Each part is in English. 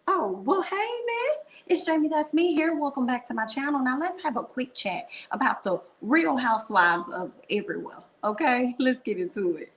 Oh, well, hey, man. It's Jamie, that's me here. Welcome back to my channel. Now, let's have a quick chat about the real housewives of everywhere. Okay, let's get into it.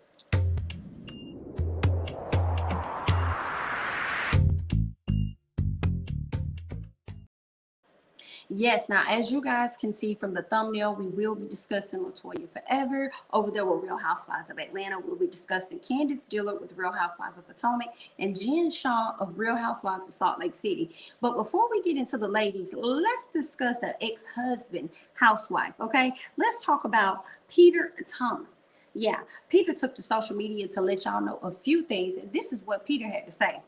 Yes, now as you guys can see from the thumbnail, we will be discussing Latoya Forever over there with Real Housewives of Atlanta. We'll be discussing Candiace Dillard with Real Housewives of Potomac and Shah of Real Housewives of Salt Lake City. But before we get into the ladies, let's discuss an ex-husband housewife, okay? Let's talk about Peter Thomas. Yeah, Peter took to social media to let y'all know a few things, and this is what Peter had to say.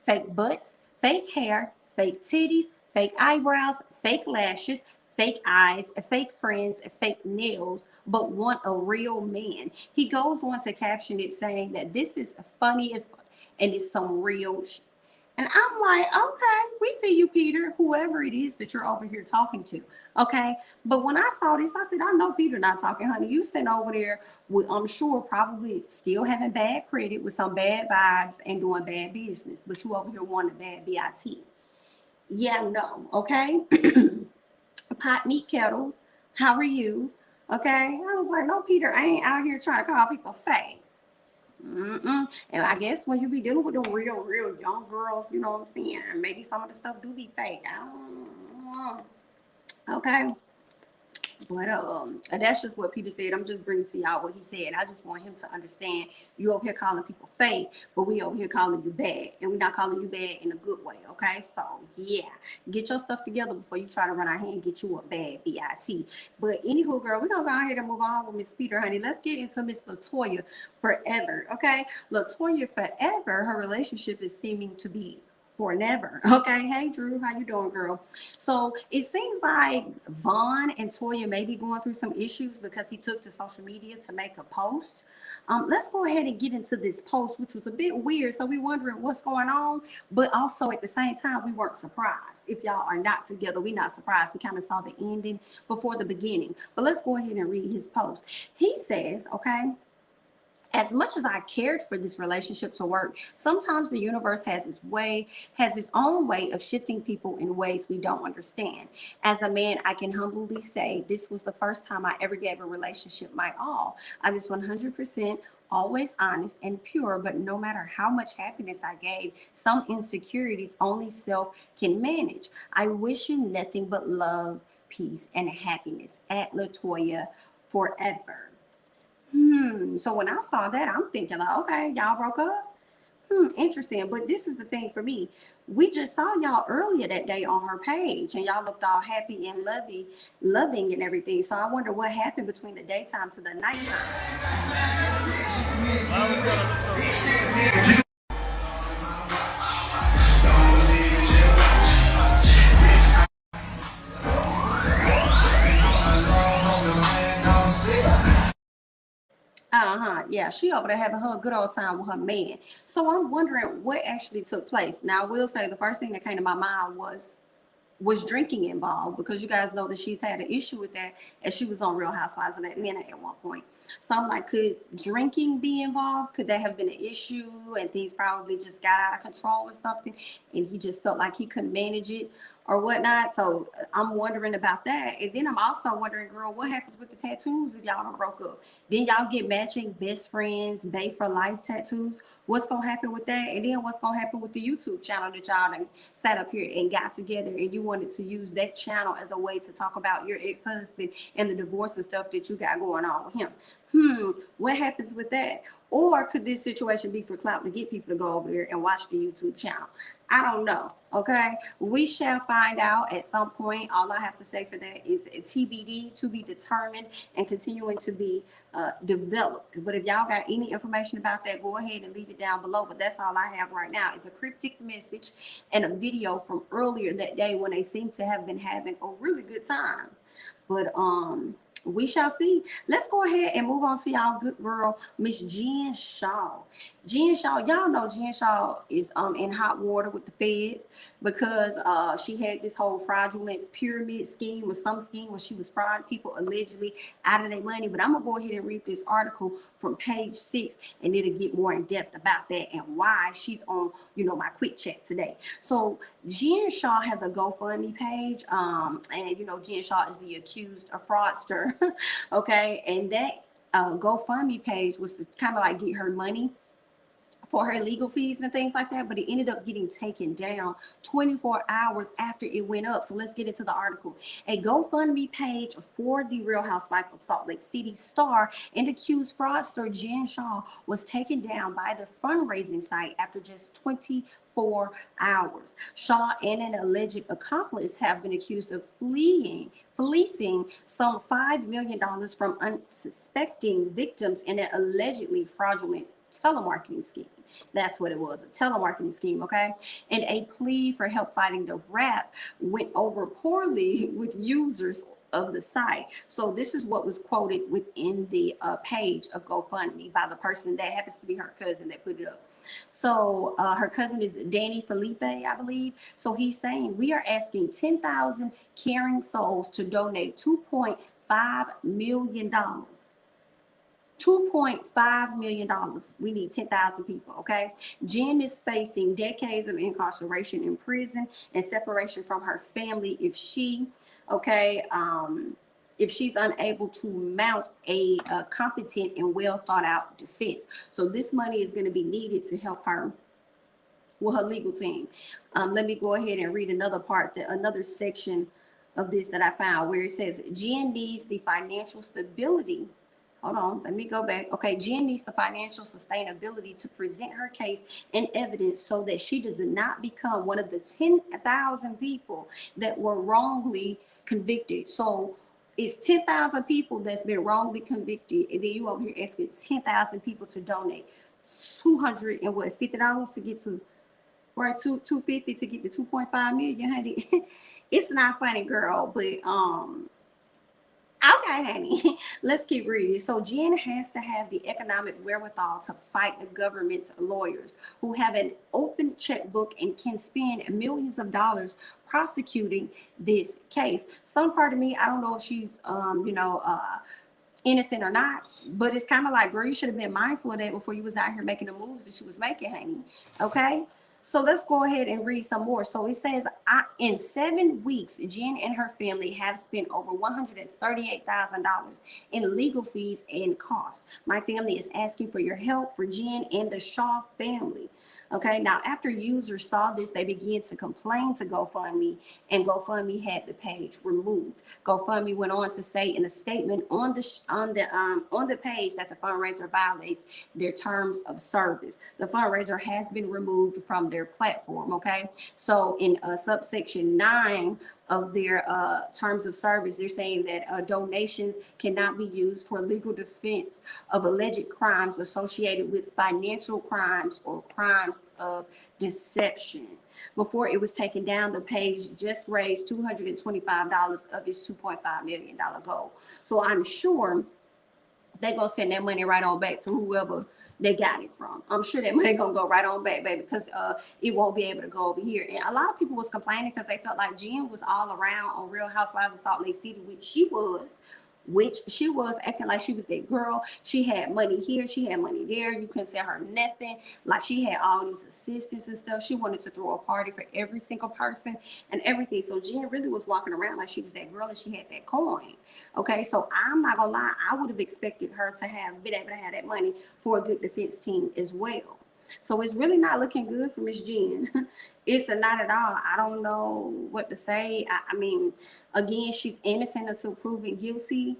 Fake butts, fake hair, fake titties, fake eyebrows, fake lashes, fake eyes, fake friends, fake nails, but want a real man. He goes on to caption it saying that this is funny as and it's some real shit. And I'm like, okay, we see you, Peter, whoever it is that you're over here talking to. Okay. But when I saw this, I said, I know Peter not talking, honey. You sitting over there with, I'm sure, probably still having bad credit with some bad vibes and doing bad business. But you over here wanting bad BIT. Yeah, no, okay. Pot meat kettle, how are you? Okay. I was like, no, Peter, I ain't out here trying to call people fake. Mm-mm. And I guess when you be dealing with the real young girls, you know what I'm saying? Maybe some of the stuff do be fake. I don't know. Okay. But that's just what Peter said. I'm just bringing to y'all what he said. I just want him to understand you over here calling people fake, but we over here calling you bad, and we're not calling you bad in a good way. Okay, so yeah, get your stuff together before you try to run out here and get you a bad bit. But anywho, girl, we're gonna go ahead and move on with Miss Peter, honey. Let's get into Miss Latoya Forever. Okay, Latoya Forever, her relationship is seeming to be for never. Okay. Hey Drew, how you doing, girl? So it seems like Vaughn and Toya may be going through some issues because he took to social media to make a post. Let's go ahead and get into this post, which was a bit weird. So we're wondering what's going on, but also at the same time, we weren't surprised. If y'all are not together, we're not surprised. We kind of saw the ending before the beginning. But let's go ahead and read his post. He says, okay, as much as I cared for this relationship to work, sometimes the universe has its own way of shifting people in ways we don't understand. As a man, I can humbly say this was the first time I ever gave a relationship my all. I was 100% always honest and pure, but no matter how much happiness I gave, some insecurities only self can manage. I wish you nothing but love, peace, and happiness. At Latoya Forever. So when I saw that, I'm thinking like, okay, y'all broke up. Interesting. But this is the thing for me. We just saw y'all earlier that day on her page, and y'all looked all happy and loving and everything. So I wonder what happened between the daytime to the nighttime. Yeah, she over there having her good old time with her man. So I'm wondering what actually took place. Now I will say the first thing that came to my mind was drinking involved, because you guys know that she's had an issue with that as she was on Real Housewives of Atlanta at one point. So I'm like, could drinking be involved? Could that have been an issue and things probably just got out of control or something, and he just felt like he couldn't manage it or whatnot? So I'm wondering about that. And then I'm also wondering, girl, what happens with the tattoos if y'all don't broke up? Then y'all get matching best friends, Bay for life tattoos. What's gonna happen with that? And then what's gonna happen with the YouTube channel that y'all done sat up here and got together, and you wanted to use that channel as a way to talk about your ex-husband and the divorce and stuff that you got going on with him? What happens with that? Or could this situation be for clout to get people to go over there and watch the YouTube channel? I don't know. Okay, we shall find out at some point. All I have to say for that is TBD, to be determined, and continuing to be developed. But if y'all got any information about that, go ahead and leave it down below. But that's all I have right now is a cryptic message and a video from earlier that day when they seem to have been having a really good time. But we shall see. Let's go ahead and move on to y'all good girl, Miss Jen Shah. Jen Shah, y'all know Jen Shah is in hot water with the feds because she had this whole fraudulent pyramid scheme or some scheme where she was frauding people allegedly out of their money. But I'm gonna go ahead and read this article from page 6, and it'll get more in depth about that and why she's on, my quick chat today. So Jen Shah has a GoFundMe page, and Jen Shah is the accused fraudster, okay, and that GoFundMe page was to kind of like get her money for her legal fees and things like that, but it ended up getting taken down 24 hours after it went up. So let's get into the article. A GoFundMe page for the Real Housewife of Salt Lake City star and accused fraudster Jen Shah was taken down by the fundraising site after just 24 hours. Shah and an alleged accomplice have been accused of fleecing some $5 million from unsuspecting victims in an allegedly fraudulent telemarketing scheme. That's what it was, a telemarketing scheme, okay? And a plea for help fighting the rap went over poorly with users of the site. So this is what was quoted within the page of GoFundMe by the person that happens to be her cousin that put it up. So her cousin is Danny Felipe, I believe. So he's saying, we are asking 10,000 caring souls to donate $2.5 million. $2.5 million. We need 10,000 people, okay? Jen is facing decades of incarceration in prison and separation from her family if she's unable to mount a competent and well thought out defense. So this money is going to be needed to help her with her legal team. Let me go ahead and read another section of this that I found where it says Jen needs the financial stability. Hold on, let me go back. Okay, Jen needs the financial sustainability to present her case and evidence so that she does not become one of the 10,000 people that were wrongly convicted. So it's 10,000 people that's been wrongly convicted, and then you over here asking 10,000 people to donate $250 to get to right $250 to get to 2.5 million, honey. It's not funny, girl, but okay, honey, let's keep reading. So Jen has to have the economic wherewithal to fight the government's lawyers who have an open checkbook and can spend millions of dollars prosecuting this case. Some part of me, I don't know if she's, innocent or not, but it's kind of like, girl, you should have been mindful of that before you was out here making the moves that you was making, honey. Okay. So let's go ahead and read some more. So it says, in 7 weeks, Jen and her family have spent over $138,000 in legal fees and costs. My family is asking for your help for Jen and the Shah family. Okay, now after users saw this, they began to complain to GoFundMe, and GoFundMe had the page removed. GoFundMe went on to say in a statement on the page that the fundraiser violates their terms of service. The fundraiser has been removed from their platform. Okay, so in subsection 9 of their terms of service, they're saying that donations cannot be used for legal defense of alleged crimes associated with financial crimes or crimes of deception. Before it was taken down, the page just raised $225 of its $2.5 million goal. So I'm sure they're gonna send that money right on back to whoever they got it from. I'm sure that money gonna go right on back, baby, because it won't be able to go over here. And a lot of people was complaining because they felt like Jen was all around on Real Housewives of Salt Lake City, which she was acting like she was that girl. She had money here, she had money there. You couldn't tell her nothing. Like she had all these assistants and stuff. She wanted to throw a party for every single person and everything. So Jen really was walking around like she was that girl and she had that coin. Okay, so I'm not gonna lie, I would have expected her to have been able to have that money for a good defense team as well. So it's really not looking good for Miss Jen. It's a not at all. I don't know what to say. I mean, again, she's innocent until proven guilty.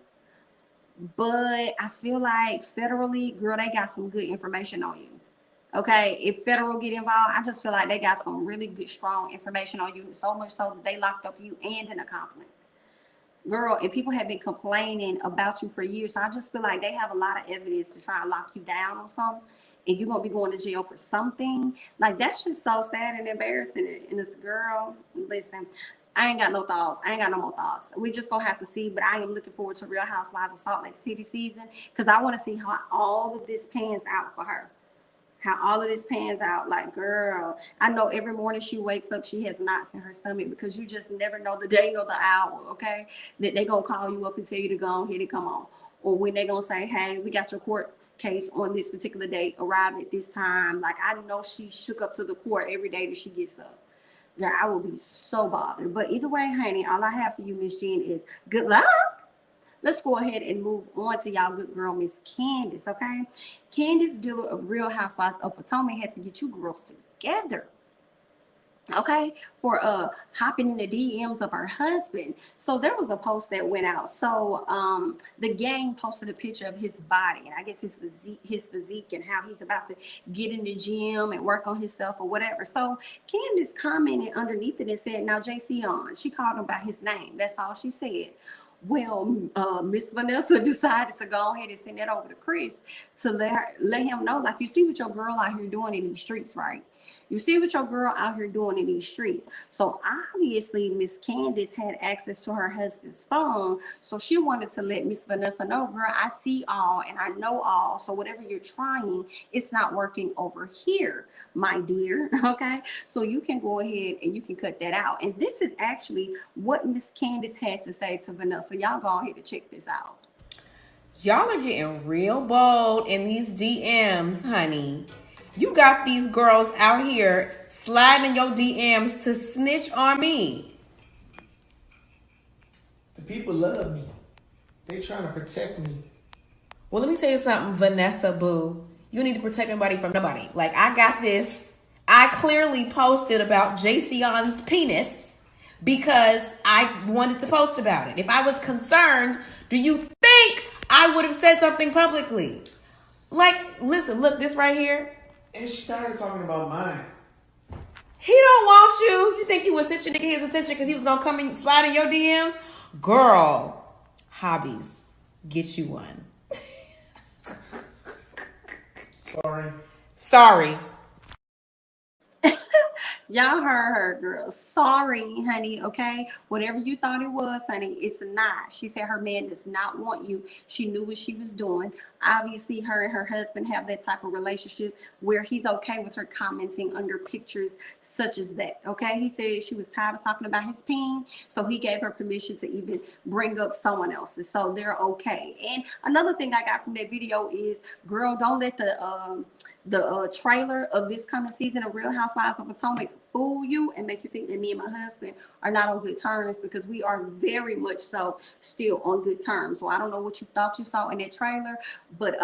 But I feel like federally, girl, they got some good information on you. Okay, if federal get involved, I just feel like they got some really good, strong information on you. So much so that they locked up you and an accomplice. Girl, and people have been complaining about you for years. So I just feel like they have a lot of evidence to try and lock you down on something, and you're gonna be going to jail for something. Like, that's just so sad and embarrassing. And it's, girl, listen, I ain't got no thoughts. I ain't got no more thoughts. We just gonna have to see. But I am looking forward to Real Housewives of Salt Lake City season because I want to see how all of this pans out for her. How all of this pans out. Like, girl, I know every morning she wakes up, she has knots in her stomach because you just never know the day nor the hour, okay? That they gonna call you up and tell you to go on here to come on. Or when they gonna say, hey, we got your court case on this particular date, arrive at this time. Like, I know she shook up to the court every day that she gets up. Girl, I will be so bothered. But either way, honey, all I have for you, Miss Jen, is good luck. Let's go ahead and move on to y'all good girl, Miss Candiace, okay? Candiace Dillard of Real Housewives of Potomac had to get you girls together, okay, for hopping in the DMs of her husband. So there was a post that went out. So the gang posted a picture of his body, and I guess his physique and how he's about to get in the gym and work on his stuff or whatever. So Candiace commented underneath it and said, now JC on. She called him by his name. That's all she said. Well, Miss Vanessa decided to go ahead and send that over to Chris to let him know, like, you see what your girl out here doing in these streets, right? You see what your girl out here doing in these streets. So obviously Miss Candiace had access to her husband's phone. So she wanted to let Miss Vanessa know, girl, I see all and I know all. So whatever you're trying, it's not working over here, my dear. Okay. So you can go ahead and you can cut that out. And this is actually what Miss Candiace had to say to Vanessa. Y'all go ahead and check this out. Y'all are getting real bold in these DMs, honey. You got these girls out here sliding your DMs to snitch on me. The people love me. They trying to protect me. Well, let me tell you something, Vanessa Boo. You need to protect nobody from nobody. Like, I got this. I clearly posted about Jayceon's penis because I wanted to post about it. If I was concerned, do you think I would have said something publicly? Like, listen, look, this right here. And she started talking about mine. He don't want you. You think you would sit your nigga his attention because he was gonna come and slide in your DMs? Girl, hobbies. Get you one. Sorry. Y'all heard her, girl. Sorry, honey, okay? Whatever you thought it was, honey, it's not. She said her man does not want you. She knew what she was doing. Obviously, her and her husband have that type of relationship where he's okay with her commenting under pictures such as that, okay? He said she was tired of talking about his peen, so he gave her permission to even bring up someone else's, so they're okay. And another thing I got from that video is, girl, don't let the trailer of this coming season of Real Housewives of Potomac fool you and make you think that me and my husband are not on good terms, because we are very much so still on good terms. So I don't know what you thought you saw in that trailer, but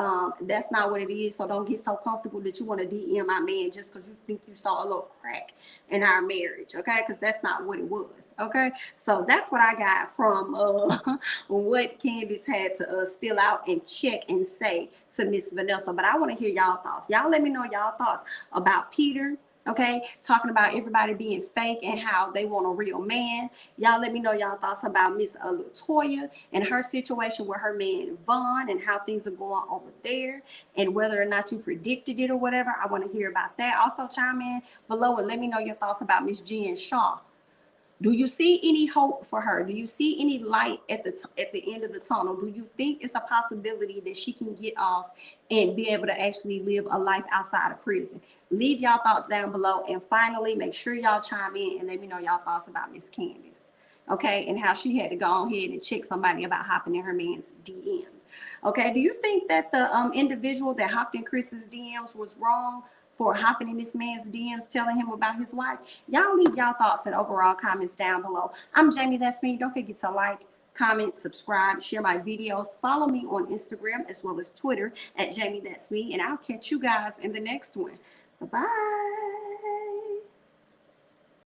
that's not what it is. So don't get so comfortable that you want to DM my man just because you think you saw a little crack in our marriage, okay? Because that's not what it was, okay? So that's what I got from what Candiace had to spill out and check and say to Miss Vanessa. But I want to hear y'all thoughts. Y'all let me know y'all thoughts about Peter, okay, talking about everybody being fake and how they want a real man. Y'all let me know y'all thoughts about Miss Latoya and her situation with her man Vaughn and how things are going over there, and whether or not you predicted it or whatever. I want to hear about that. Also chime in below and let me know your thoughts about Miss Jen Shah. Do you see any hope for her? Do you see any light at the end of the tunnel? Do you think it's a possibility that she can get off and be able to actually live a life outside of prison? Leave y'all thoughts down below. And finally, make sure y'all chime in and let me know y'all thoughts about Miss Candiace, okay? And how she had to go ahead and check somebody about hopping in her man's DMs. Okay, do you think that the individual that hopped in Chris's DMs was wrong for hopping in this man's DMs, telling him about his wife? Y'all leave y'all thoughts and overall comments down below. I'm Jamie, that's me. Don't forget to like, comment, subscribe, share my videos. Follow me on Instagram as well as Twitter at Jamie, that's me. And I'll catch you guys in the next one. Bye-bye.